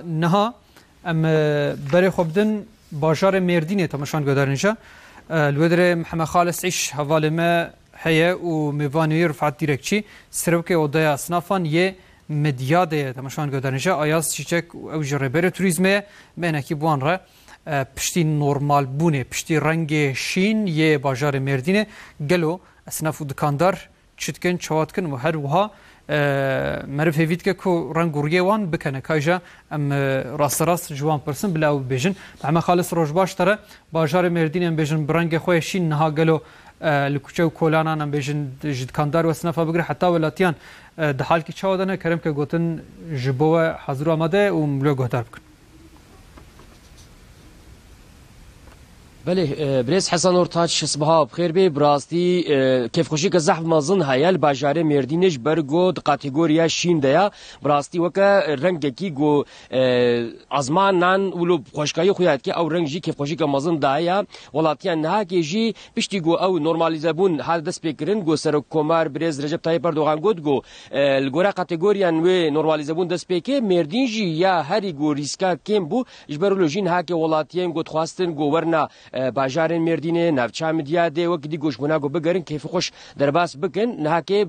نها ام بري خبدن باجار مردینه تماشان گذارنجا الودر محمد خالص عيش حواله ما هي وميفاني رفعت ديركشي سروك ودايا اصنافان يه مدياده تماشان گذارنجا آیاز چیچک او جربر توریسم بینکی بوان را پشتی نورمال بونه پشتی رنگ شین يه باجار مردینه گلو اصناف دکاندار چتکن چواتکن و هر وها معرف هيفيد كو رانغوريه وان بكنا كاجا ام راس جوان برسن بلا بيجن مع خالص روج باش ترى باجار مردين ام بيجن برانغ خويا شين نها قالو الكوچو كولانا ام بيجن جد كاندار وسنفا بغري حتى ولاتيان د حال كي چاودنه كرم كه گوتن جبو حاضر آماده و ملو گهتر بكن بله بريس حسن اورتاج صباح بخير بي براستي كيف خوشي كزحف مازن هيال باجاره مردينش برغو كاتيجوريا شين ديا براستي وكا رنگكي گو ازمان نان ولو خوشكاي خويات كي او رنگ جي كيف خوشي كمازن دايا ولاتيان نها كي جي بيشتي گو او نورماليزابون حال دس بكرن گو سر كومار بريز رجب طيب اردوغان گود گو الگورا كاتيجوريا و نورماليزابون دس بكي مردين جي يا هري گو ريسكا كيم بو جبرلو جين ها كي ولاتيان گو خواستن گو ورنا باجارن مردینه نافچا مدیاده وقت دی گوشمنا گو بگرن کیف خوش درباس بکن نهاکه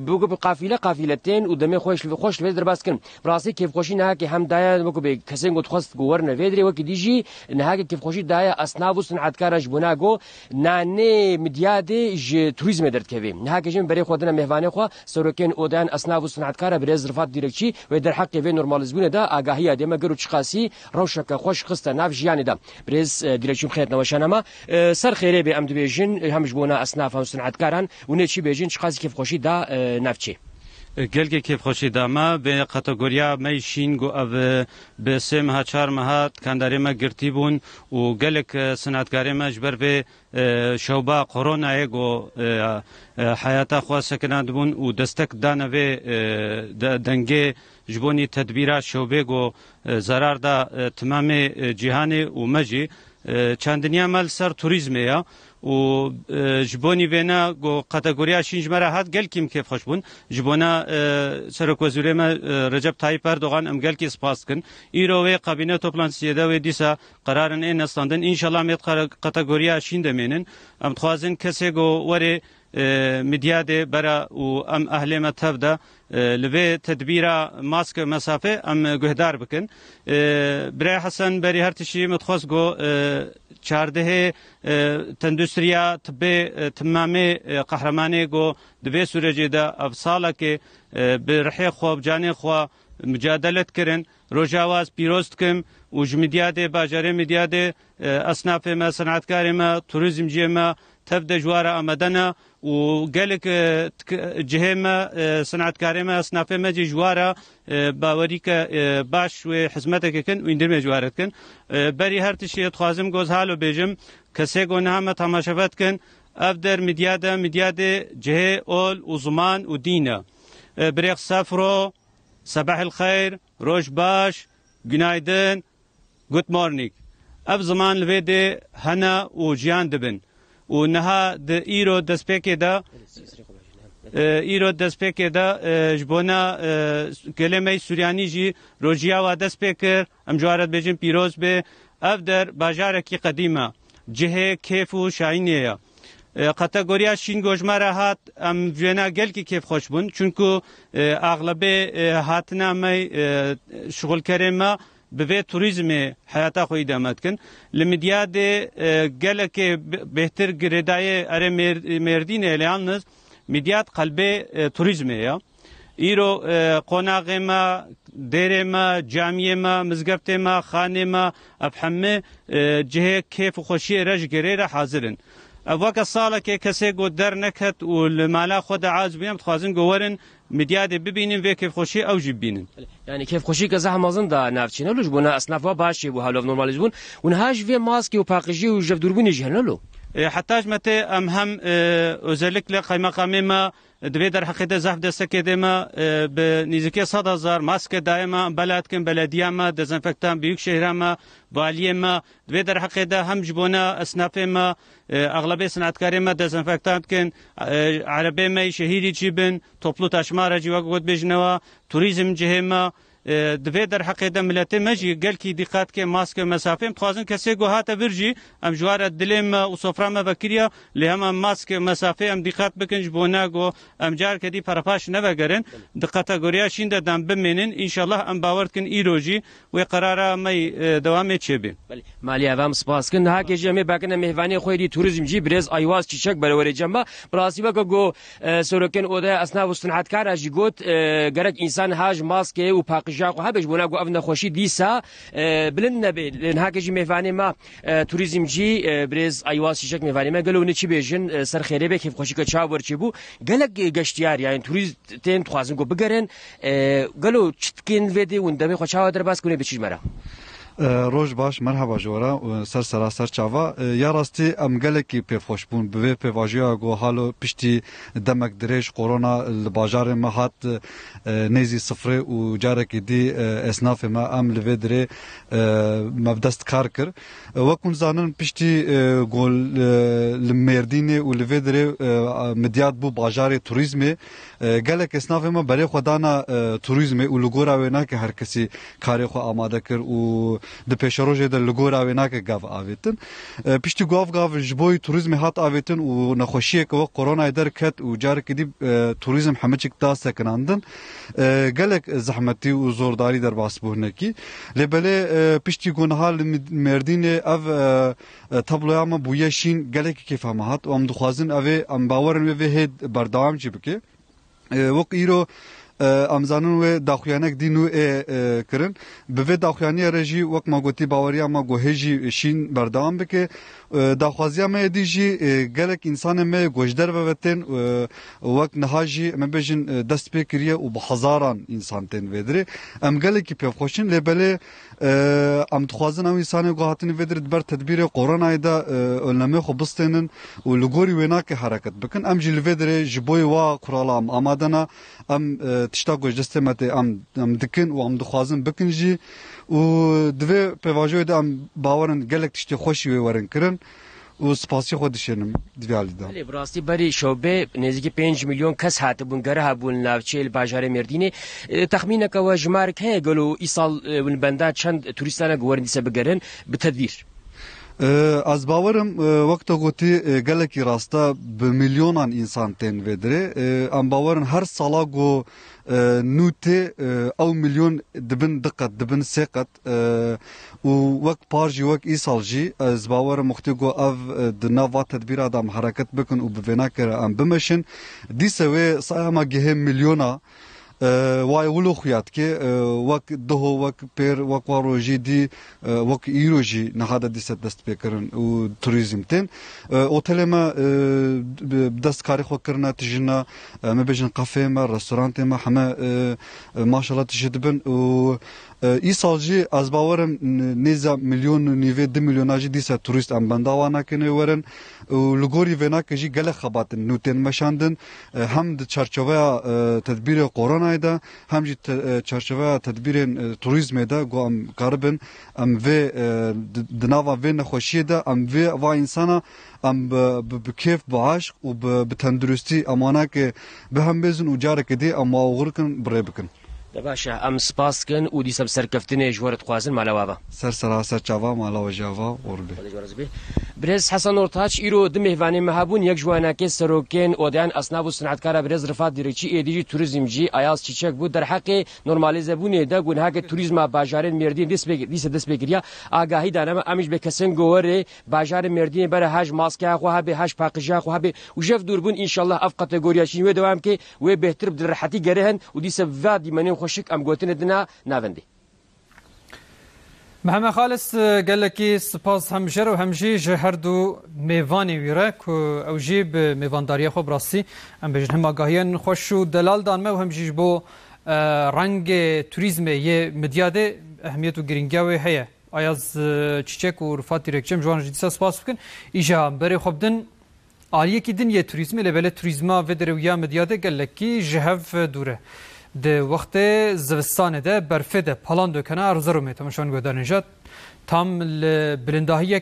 بگو قافلتين ودمي خوش لوي درباس کن براسي کیف خوشی نهاکه هم دایا وقت به کسین گو تخواست گو ورنه ویدری وقت دیجی نهاکه کیف خوشی دایا اصناف و صنعتکار جبنا گو نانه مدیاده ج توریسم درد کوي نهاکه جن بری خودنا مهوانه خو سروکن اودان اصناف و صنعتکار برز رفات دیرکچی و در حق و نورمالزبونه دا آگاهی ادمه گرو چخاسی روشک خوش خسته ناف جیانی دا برز دیرکچی خیرت نوشانما سر خیره به امد بیجن همش بونا اصناف هم صنعتکاران و نچی بیجن چخاسی کیف خوشی دا نافچی گلگی کیف خوشی داما به کاتگوریا میشین گو او به سه ماه چهار ماه کانداری ما گرتی بون و گلک صنعتکاری ما جبر به شوبا کرونا گو حیاتا خوا سکنند بون و دستک دانوی دنگه جبونی تدبیرات شوبه گو ضرر دا تمام جهانی و مجی چندنیا مال سر توریسمه یا و جبونی بنا گو کاتگوریا شینج مرا هات گل کیم کیف خوش بون جبونا سرک وزیر ما رجب طایب اردوغان ام گل کی سپاس کن ایرو و کابینه توپلانتسی دا و دیسا قرارن این استاندن ان شاء الله میت کاتگوریا شین دمینن ام تخوازن کسی گو وری مدیاده برا و ام اهل متفدا لبه تدبیرا ماسک مسافه ام گهدار بکن برای حسن بری هر تشی متخوز گو چارده تندوستریا طبی تمامی قهرمانی گو دبی سورجی دا افصاله که برحی خواب جانی خواب مجادلت کرن روجاواز پیروست کم و جمدیاده باجاره مدیاده اصناف ما صنعتکار ما توریسم جی ما تبدا جوارا آمدنا و قالك جهما صنعتكاري ما اصناف ما جي جوارا باوريك باش وحزمتك كن ويندرم جوارت كن بري هر تشي تخازم جوز حالو بيجم كسي گونها تماشافات كن افدر مدياده جهه اول وزمان ودينا بريق سافرو صباح الخير روش باش günaydın good morning اف زمان لويده هنا وجيان دبن ونها د ایرو دسپیک دا جبونا کلمه سوریانی جی روجیا و دسپیکر ام جوارت بجن پیروز به افدر باجار کی قدیمه جهه کیف و شاینیه کاتگوریا شین گوجمره هات ام جنا گل کی کیف خوش بون چونکو اغلبه هاتنا می شغل کرما به توریسم حیاتا خوی دامد کن لمدیاد گله که بهتر گردای اره مردین الیانز مدیاد قلبه توریسمه یا ایرو قناق ما دیر ما جامعه ما مزگفت ما خانه ما افهمه جه کیف و خوشی رج گره حاضرن وقت ساله که کسی گو در نکت و المالا خود عاز بیم تخوازن گوارن مدیاد ببینیم و کیف خوشی اوجی ببینن يعني كيف خوشي كزح مازن دا نافچينه لوج بونا اصنافا باشي بو هالو نورماليز بون ونهاج في ماسكي وباقجي وجف دوربوني جهنلو حتىش متى هم özellikle kaymakamıma دبي در حقيقة زحف دستك ما بنزكية 100,000 ماسك دائما بلدكم بلدية ما دزنفكتان بيوك شهر ما باليه ما دبي در حقيقة هم جبونا أصناف ما أغلبية صنعتكار ما دزنفكتان كن عربي ما شهيري جيبن توبلو تشمارة جوا قد بجنوا توريزم جه ما دوی در حق ده ملت مجی گل کی دقت که ماسک مسافه خوازن کسی گو هات برجی ام جوار دلم و سفره ما بکریا لهم ماسک مسافه ام دقت بکنج بونا گو ام جار کدی پرپاش نبگرن دقت گوریا شین دم بمنن ان شاء الله ام باور کن ایروجی و قرار می دوام چبی مالی اوام سپاس کن ها که جمع بکنه مهوانی خویدی توریسم جی برز ایواز چیچک برای جنبا براسی وک گو سرکن اوده اسنا و صنعتکار اجی گوت گرک انسان هاج ماسک و پاکجا و هبش بونا گو افنا خوشی دیسا بلند نبی لن ها که جی مهوانی ما توریسم جی برز ایواز چیچک مهوانی ما گلو نچی بیشن سر خیره به کیف خوشی که چاور چی بو گلک گشتیار یعنی توریستن خوازن گو بگرن گلو چتکن ودی وندم خو چاو در باس کنه بچیج مرا روز باش مرحبا جورا سر سراسر چاوا یا راستی ام گلکی په خوشبون به په واژیا گو حالو پشتی دمک درش کرونا الباجار ما هات نزی صفر و جارک دی اسناف ما ام لودره مبدست کار کر وکون زانن پشتی گول لمردینه و لودره مدیات بو باجار توریسم گلک اسناف ما برای خدانا توریسم و لګورا وینا که هر کسی کار خو آماده کر و د پېشروجه د لګورا وینا کې غاو اویتن پشتي غاو جبوي توریسم هات اویتن او نخوشیه که کرونا در کت او جار کې دی توریسم همچک تا سکناندن گلک زحمتي او زورداری در باسبونه کی لبله پشتي ګونحال مردین اف تابلویا ما بویشین گلک کې فهمات او ام دخوازن اوی ام باورن و هد بردام جبکه وق ایرو امزانون و داخویانک دینو کرن به داخویانی رژی وقت ما گوتی باوریا ما گوهجی شین بردام بکه داخوازیا ما دیجی گلک انسان ما گوجدر ووتن وقت نهاجی ما بجن دست بکریه و بهزاران انسان تن ودره ام گلکی پیفخوشین لبله ام تخوازن ام انسان گوهاتن ودره بر تدبیر کرونا دا علمه خو بستنن و لګوري وینا کې حرکت بکن ام جل ودره جبوی وا قرالام آمادنا ام تشتا گوجدستمت ام دکن و ام دخوازن بکن جی و دوی پیواجوی دا ام باورن گلک تشتی خوشی ورن کرن و سپاسی خود دشنم دیالی دا. ولی براستی بری شعبه نزدیک 5 میلیون کس هات بون گره بون ناوچه باجار مردینه تخمینه که و جمارک هی گلو ایسال ون بنده چند توریستانه گورندیسه بگرن بتدبیر. از باورم وقتا گوتی گلکی راستا به میلیونان انسان تن ودره ام باورن هر سالا گو نوته او میلیون دبن دقت دبن سقط و وقت پارجی وقت ایسالجی از باورم مختی گو اف دنوا تدبیر آدم حرکت بکن و بوینا کر ام بمشن دیسه و سایما گه میلیونا وای ولو خیات که وقت ده وقت پر وقت واروجی دی وقت ایروجی نهاده دیست دست بکرن و توریسم تن اوتل ما دست کاری خو کرنا تجنا ما بجن کافه ما رستوران ما همه ماشاءالله تجدبن و ایسالجی از باورم نیزا میلیون نیوه 2 میلیون اجی دیست توریست ام بنداوانا کنه ورن و لګوري وینا کې جی ګل خباتن نوتن مشاندن هم د چارچوبه تدبیر کرونا ده هم جی چارچوبه تدبیر توریسم ده گوام کاربن ام و دناوا و نخوشی ده ام و انسان ام بکیف بعشق و بتندرستی امانه که به هم بزن و جاره که دی اما غرکن بره بکن دباشا ام سپاس کن و دی سب سرکفتنه جوارت خوازن مالاوابا سراسر چاوا مالاو جاوا قربه برز حسن اورتاچ ایرو د مهوانی مهابون یک جوانا که سروکن اودیان اسناب و صنعتکار برز رفات دیرچی ایدیجی توریسم جی ایاز چیچک بود در حق نورمالیزه بونه ده گونه که توریسم باجار مردین دست بگیریا آگاهی دانم امیش به کسن گوره باجار مردین بر هاج ماسکه خو هبه هاج پاکجا خو هبه و جف دوربون ان شاء الله اف کاتگوریا شین و دوام که و بهتر بدر راحتی گرهن و دی سوادی منین خوشک ام گوتن دنا ناوندی محمد خالص قال لك سباس همجر وهمجي جهردو ميفاني ويراك او جيب ميفان داريا خو براسي ام بجن هم اگاهيان خوشو دلال دان ما وهمجي بو رنگ توریسم يه مدياده اهميت و گرينگاوي هيا اياز چيچك و رفات ديركچم جوان جديسا سباس بكن ايجا بري خوبدن عاليه کی دنيا توریسم لبل توریسما و درويا مدياده قال لك جهف دوره ده وقت زوستان ده برفه ده پلان دو کنه ارزرو میتونشان گذارنجات تام بلنداهیه